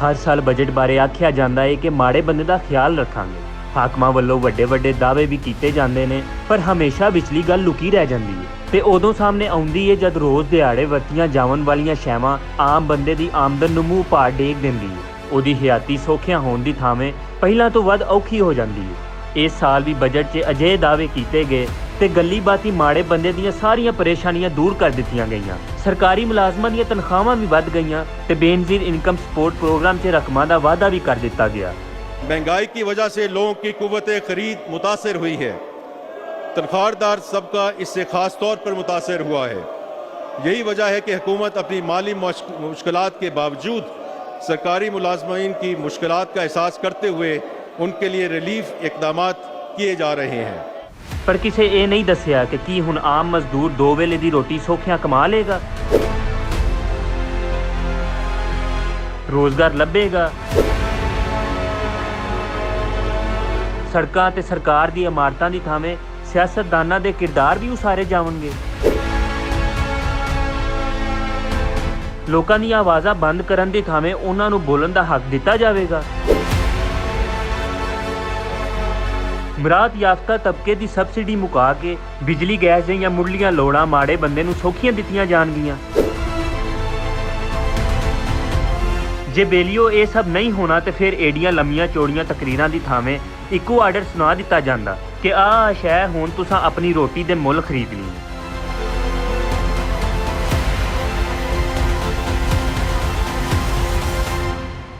हर साल बजट बारे आख्या जाता है कि माड़े बंदे का ख्याल रखांगे। हाकमां वालों वड्डे वड्डे दावे भी कीते जाते हैं, पर हमेशा विचली गल लुकी रह जाती है ते उदों सामने आउंदी है जद रोज़ दिहाड़े वरतियां जावन वालियां शैवां आम बंदे दी आमदन नूं मूँह पाड़ डेग दिंदी है। उहदी हयाती सौखियां होण दी थावें पहिलां तो वध औखी हो जाती है। इस साल भी बजट 'च अजिहे दावे कीते गए ते गली बाती माड़े बंदे दीयां सारियां परेशानियां दूर कर दित्तियां गईयां। सरकारी मुलाजमां दीयां तनख्वाहां भी वध गईयां ते बेनज़ीर इनकम सपोर्ट प्रोग्राम 'च रकमां दा वाधा भी कर दिता गया। महंगाई की वजह से लोगों की कुव्वत खरीद मुतासर हुई है। तनख्वाहदार सबका इससे ख़ास तौर पर मुतासर हुआ है। यही वजह है कि हुकूमत अपनी माली मुश्किलात के बावजूद सरकारी मुलाजमीन की मुश्किलात का एहसास करते हुए उनके लिए रिलीफ इक़दामात किए जा रहे हैं। पर किसे ये नहीं दसिया कि की हुण आम मजदूर दो वेले दी रोटी सौखियां कमा लेगा, रोजगार लभेगा, सड़कां ते सरकार दी इमारतां दी थावें सियासतदानां दे किरदार भी उसारे जावणगे। लोकां दी आवाज़ां बंद करन दी थावें उन्हां नूं बोलण दा हक दिता जावेगा। मुराद याफ्ता तबके दी सबसिडी मुका के बिजली गैस जिहियां मुढ़लियां लोड़ां माड़े बंदे नूं सौखियां दित्तियां जाणगियां। जे बेलियो ये सब नहीं होना तो फिर एडियां लम्मियां चौड़ियां तकरीरां दी थावें इक्को आर्डर सुना दिता जांदा कि आ शै हुण तुसां अपनी रोटी दे मुੱਲ खरीदनी है।